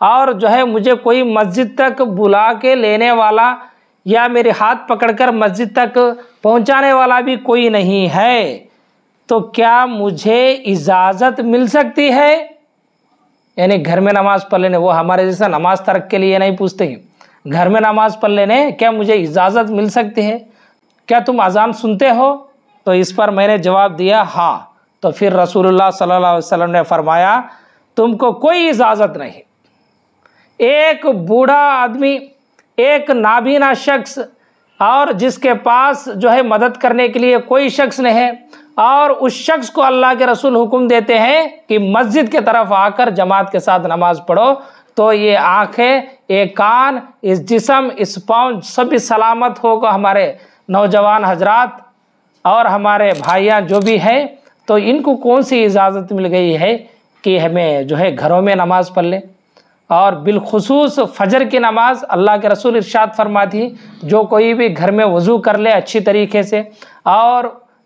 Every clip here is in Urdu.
اور جو ہے مجھے کوئی مسجد تک بلا کے لینے والا یا میرے ہاتھ پکڑ کر مسجد تک پہنچانے والا بھی کوئی نہیں ہے، تو کیا مجھے اجازت مل سکتی ہے؟ یعنی گھر میں نماز پڑھ لینے، وہ ہمارے جیسا نماز ترک کے لیے نہیں پوچھتے ہیں، گھر میں نماز پڑھ لینے کیا مجھے اجازت مل سکتی ہے؟ کیا تم اذان سنتے ہو؟ تو اس پر میں نے جواب دیا ہاں۔ تو پھر رسول اللہ صلی اللہ علیہ وسلم نے فرمایا تم کو کوئی اجازت نہیں۔ ایک بوڑھا آدمی، ایک نابینا شخص، اور جس کے پاس جو ہے مدد کرنے کے لیے کوئی شخص نہیں ہے، اور اس شخص کو اللہ کے رسول حکم دیتے ہیں کہ مسجد کے طرف آ کر جماعت کے ساتھ نماز پڑھو، تو یہ آنکھیں، یہ کان، اس جسم، اس پاؤں سب سلامت ہوگا ہمارے نوجوان حضرات اور ہمارے بھائیاں جو بھی ہیں، تو ان کو کون سی اجازت مل گئی ہے کہ ہمیں جو ہے گھروں میں نماز پڑھ لیں؟ اور بالخصوص فجر کی نماز اللہ کے رسول ارشاد فرماتی جو کوئی بھی گھر میں وضو کر لے اچھی طریقے سے اور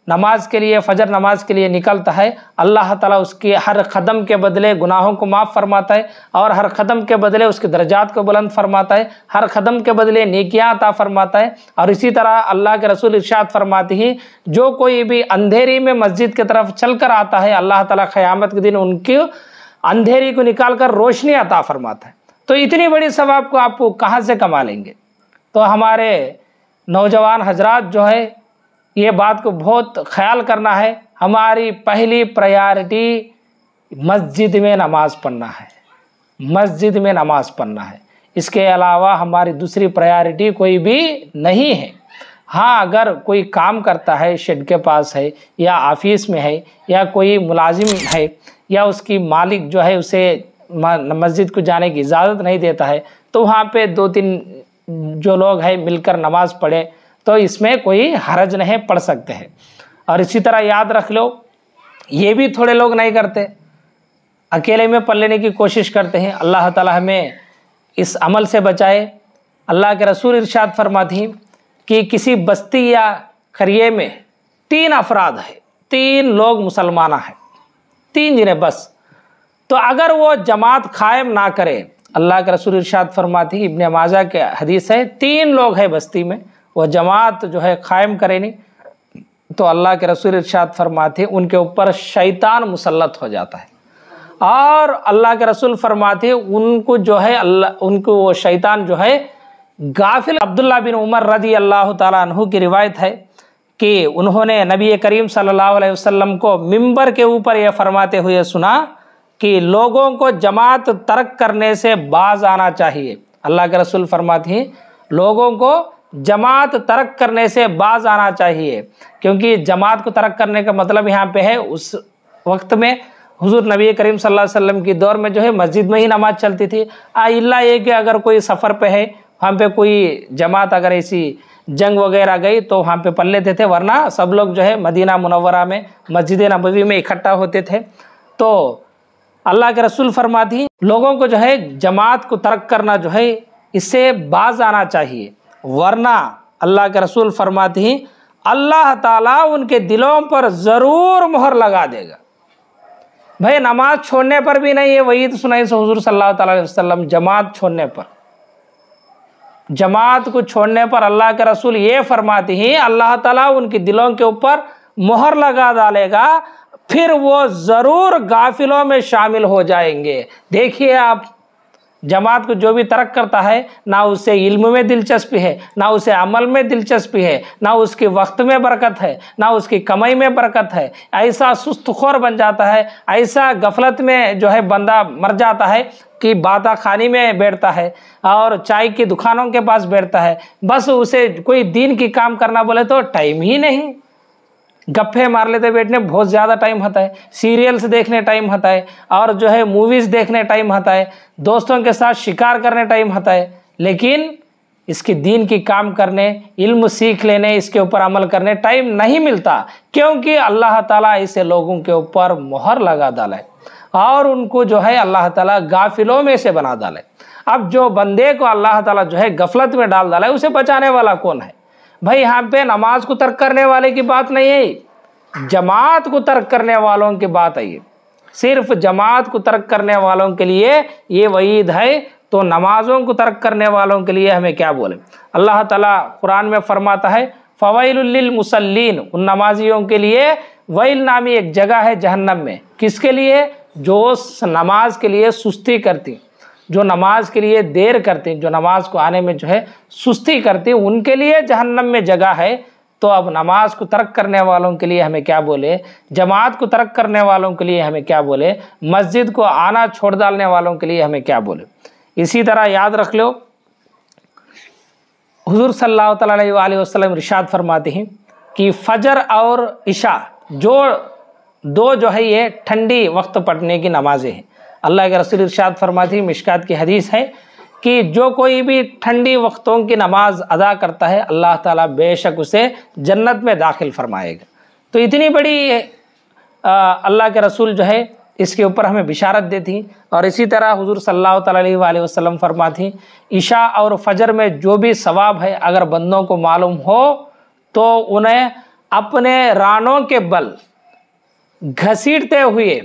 نماز کے لیے، فجر نماز کے لیے نکلتا ہے، اللہ تعالیٰ اس کی ہر قدم کے بدلے گناہوں کو معاف فرماتا ہے، اور ہر قدم کے بدلے اس کے درجات کو بلند فرماتا ہے، ہر قدم کے بدلے نیکیاں عطا فرماتا ہے۔ اور اسی طرح اللہ کے رسول ارشاد فرماتی ہیں جو کوئی بھی اندھیری میں مسجد کی طرف چل کر آتا ہے، اللہ تعالیٰ قیامت کے دن ان کی اندھیری کو نکال کر روشنی عطا فرماتا ہے۔ تو اتنی بڑی ثواب کو آپ کہاں سے کما لیں گے؟ تو ہمارے نوجوان حضرات جو ہے یہ بات کو بہت خیال کرنا ہے، ہماری پہلی پریارٹی مسجد میں نماز پڑھنا ہے، مسجد میں نماز پڑھنا ہے، اس کے علاوہ ہماری دوسری پریارٹی کوئی بھی نہیں ہے۔ ہاں اگر کوئی کام کرتا ہے، شیڈ کے پاس ہے یا آفس میں ہے یا کوئی ملازم ہے یا اس کی مالک جو ہے اسے مسجد کو جانے کی اجازت نہیں دیتا ہے، تو وہاں پہ 2-3 جو لوگ ہیں مل کر نماز پڑھے تو اس میں کوئی حرج نہیں، پڑھ سکتے ہیں۔ اور اسی طرح یاد رکھ لو یہ بھی تھوڑے لوگ نہیں کرتے، اکیلے میں پڑھ لینے کی کوشش کرتے ہیں۔ اللہ تعالیٰ ہمیں اس عمل سے بچائے۔ اللہ کے رسول ارشاد فرماتی ہیں کہ کسی بستی یا قریے میں 3 افراد ہیں، 3 لوگ مسلمان ہیں، 3 جنہیں بس، تو اگر وہ جماعت قائم نہ کرے، اللہ کے رسول ارشاد فرماتی ہیں، ابن ماجہ کے حدیث ہے، 3 لوگ ہیں بستی میں، وہ جماعت جو ہے قائم کرے نہیں، تو اللہ کے رسول ارشاد فرماتے ہیں ان کے اوپر شیطان مسلط ہو جاتا ہے، اور اللہ کے رسول فرماتے ہیں ان کو جو ہے ان کو وہ شیطان جو ہے غافل۔ عبداللہ بن عمر رضی اللہ تعالیٰ عنہ کی روایت ہے کہ انہوں نے نبی کریم صلی اللہ علیہ وسلم کو منبر کے اوپر یہ فرماتے ہوئے سنا کہ لوگوں کو جماعت ترک کرنے سے باز آنا چاہیے۔ اللہ کے رسول فرماتے ہیں لوگوں کو جماعت ترک کرنے سے باز آنا چاہیے، کیونکہ جماعت کو ترک کرنے کا مطلب یہاں پہ ہے اس وقت میں حضور نبی کریم صلی اللہ علیہ وسلم کی دور میں جو ہے مسجد میں ہی نماز چلتی تھی، اللہ یہ کہ اگر کوئی سفر پہ ہے وہاں پہ کوئی جماعت اگر ایسی جنگ وغیرہ گئی تو وہاں پہ پڑھ لیتے تھے، ورنہ سب لوگ جو ہے مدینہ منورہ میں مسجد نبوی میں اکٹھا ہوتے تھے۔ تو اللہ کے رسول فرماتی ہیں لوگوں کو جو ہے جماعت کو ترک کرنا جو ہے اس سے باز آنا چاہیے، ورنہ اللہ کے رسول فرماتے ہیں اللہ تعالیٰ ان کے دلوں پر ضرور مہر لگا دے گا۔ بھائی نماز چھوڑنے پر بھی نہیں، یہ وعید سنائی سے حضور صلی اللہ تعالیٰ علیہ وسلم، جماعت چھوڑنے پر، جماعت کو چھوڑنے پر اللہ کے رسول یہ فرماتے ہیں اللہ تعالیٰ ان کے دلوں کے اوپر مہر لگا ڈالے گا، پھر وہ ضرور غافلوں میں شامل ہو جائیں گے۔ دیکھیے آپ جماعت کو جو بھی ترک کرتا ہے نہ اسے علم میں دلچسپی ہے، نہ اسے عمل میں دلچسپی ہے، نہ اس کے وقت میں برکت ہے، نہ اس کی کمائی میں برکت ہے، ایسا سست خور بن جاتا ہے، ایسا غفلت میں جو ہے بندہ مر جاتا ہے کہ باتا خانی میں بیٹھتا ہے اور چائے کی دکانوں کے پاس بیٹھتا ہے، بس اسے کوئی دین کی کام کرنا بولے تو ٹائم ہی نہیں، گپے مار لیتے بیٹھنے بہت زیادہ ٹائم ہوتا ہے، سیریلز دیکھنے ٹائم ہوتا ہے، اور جو ہے موویز دیکھنے ٹائم ہوتا ہے، دوستوں کے ساتھ شکار کرنے ٹائم ہوتا ہے، لیکن اس کی دین کی کام کرنے، علم سیکھ لینے، اس کے اوپر عمل کرنے ٹائم نہیں ملتا، کیونکہ اللہ تعالیٰ ایسے لوگوں کے اوپر مہر لگا ڈالے اور ان کو جو ہے اللہ تعالیٰ غافلوں میں سے بنا ڈالے۔ اب جو بندے کو اللہ تعالیٰ جو ہے غفلت میں ڈال ڈالے اسے بچانے والا کون ہے؟ بھائی یہاں پہ نماز کو ترک کرنے والے کی بات نہیں ہے، جماعت کو ترک کرنے والوں کی بات ہے۔ صرف جماعت کو ترک کرنے والوں کے لیے یہ وعید ہے، تو نمازوں کو ترک کرنے والوں کے لیے ہمیں کیا بولے؟ اللہ تعالیٰ قرآن میں فرماتا ہے فویل للمصلین، ان نمازیوں کے لیے ویل نامی ایک جگہ ہے جہنم میں۔ کس کے لیے؟ جو نماز کے لیے سستی کرتی، جو نماز کے لیے دیر کرتی، جو نماز کو آنے میں جو ہے سستی کرتی، ان کے لیے جہنم میں جگہ ہے۔ تو اب نماز کو ترک کرنے والوں کے لیے ہمیں کیا بولے؟ جماعت کو ترک کرنے والوں کے لیے ہمیں کیا بولے؟ مسجد کو آنا چھوڑ ڈالنے والوں کے لیے ہمیں کیا بولے؟ اسی طرح یاد رکھ لو، حضور صلی اللہ تعالیٰ علیہ وآلہ وسلم ارشاد فرماتے ہیں کہ فجر اور عشاء جو ہے یہ ٹھنڈی وقت پڑھنے کی نمازیں ہیں۔ اللہ کے رسول ارشاد فرماتے ہیں، مشکات کی حدیث ہے کہ جو کوئی بھی ٹھنڈی وقتوں کی نماز ادا کرتا ہے اللہ تعالیٰ بے شک اسے جنت میں داخل فرمائے گا۔ تو اتنی بڑی اللہ کے رسول جو ہے اس کے اوپر ہمیں بشارت دیتی ہیں۔ اور اسی طرح حضور صلی اللہ تعالیٰ علیہ وآلہ وسلم فرماتی ہیں عشاء اور فجر میں جو بھی ثواب ہے اگر بندوں کو معلوم ہو تو انہیں اپنے رانوں کے بل گھسیٹتے ہوئے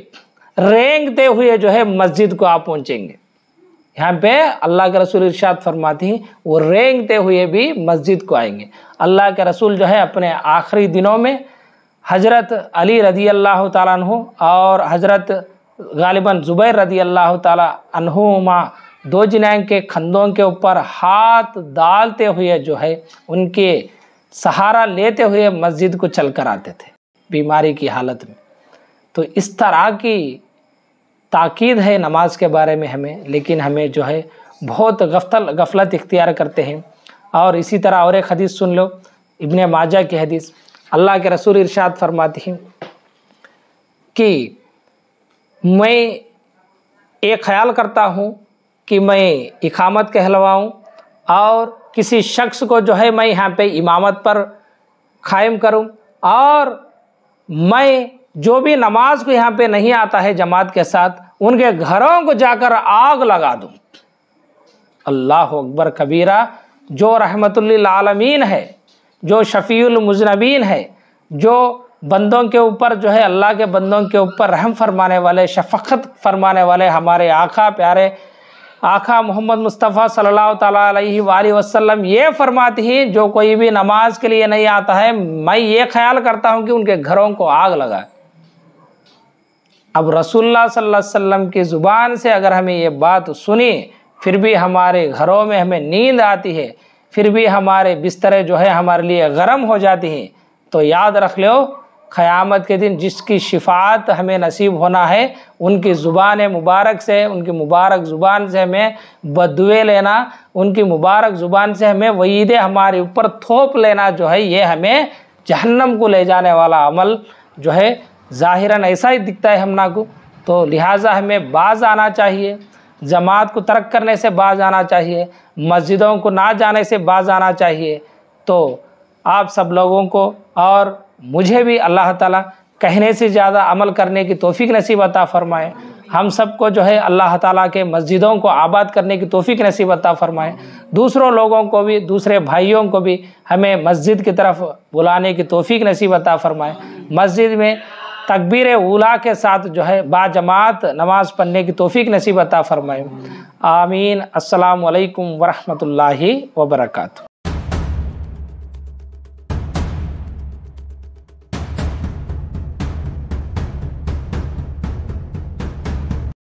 رینگتے ہوئے جو ہے مسجد کو آپ پہنچیں گے۔ یہاں پہ اللہ کے رسول ارشاد فرماتی ہیں وہ رینگتے ہوئے بھی مسجد کو آئیں گے۔ اللہ کے رسول جو ہے اپنے آخری دنوں میں حضرت علی رضی اللہ تعالیٰ عنہ اور حضرت غالباً زبیر رضی اللہ تعالیٰ عنہما دو جنین کے کندھوں کے اوپر ہاتھ ڈالتے ہوئے جو ہے ان کے سہارا لیتے ہوئے مسجد کو چل کر آتے تھے بیماری کی حالت میں۔ تو اس طرح کی تاکید ہے نماز کے بارے میں ہمیں، لیکن ہمیں جو ہے بہت غفلت اختیار کرتے ہیں۔ اور اسی طرح اور ایک حدیث سن لو، ابن ماجہ کی حدیث، اللہ کے رسول ارشاد فرماتے ہیں کہ میں ایک خیال کرتا ہوں کہ میں اقامت کہلواؤں اور کسی شخص کو جو ہے میں یہاں پہ امامت پر قائم کروں، اور میں جو بھی نماز کو یہاں پہ نہیں آتا ہے جماعت کے ساتھ ان کے گھروں کو جا کر آگ لگا دوں۔ اللہ اکبر کبیرہ، جو رحمت للعالمین ہے، جو شفیع المذنبین ہے، جو بندوں کے اوپر جو ہے اللہ کے بندوں کے اوپر رحم فرمانے والے، شفقت فرمانے والے ہمارے آقا، پیارے آقا محمد مصطفیٰ صلی اللہ تعالیٰ علیہ وآلہ وسلم یہ فرماتے ہیں جو کوئی بھی نماز کے لیے نہیں آتا ہے میں یہ خیال کرتا ہوں کہ ان کے گھروں کو آگ لگائے۔ اب رسول اللہ صلی اللہ علیہ وسلم کی زبان سے اگر ہمیں یہ بات سنی پھر بھی ہمارے گھروں میں ہمیں نیند آتی ہے، پھر بھی ہمارے بسترے جو ہے ہمارے لیے گرم ہو جاتی ہیں، تو یاد رکھ لو قیامت کے دن جس کی شفاعت ہمیں نصیب ہونا ہے ان کی زبان مبارک سے، ان کی مبارک زبان سے ہمیں بددعائیں لینا، ان کی مبارک زبان سے ہمیں وعیدیں ہمارے اوپر تھوپ لینا جو ہے یہ ہمیں جہنم کو لے جانے والا عمل جو ہے ظاہراً ایسا ہی دکھتا ہے ہم کو۔ تو لہٰذا ہمیں باز آنا چاہیے، جماعت کو ترک کرنے سے باز آنا چاہیے، مسجدوں کو نہ جانے سے باز آنا چاہیے۔ تو آپ سب لوگوں کو اور مجھے بھی اللہ تعالیٰ کہنے سے زیادہ عمل کرنے کی توفیق نصیب عطا فرمائے۔ ہم سب کو جو ہے اللہ تعالیٰ کے مسجدوں کو آباد کرنے کی توفیق نصیب عطا فرمائے۔ دوسروں لوگوں کو بھی، دوسرے بھائیوں کو بھی ہمیں مسجد کی طرف بلانے کی توفیق نصیب عطا فرمائے۔ مسجد میں تکبیر اولیٰ کے ساتھ جو ہے با جماعت نماز پڑھنے کی توفیق نصیب عطا فرمائے۔ آمین۔ السلام علیکم ورحمۃ اللہ وبرکاتہ۔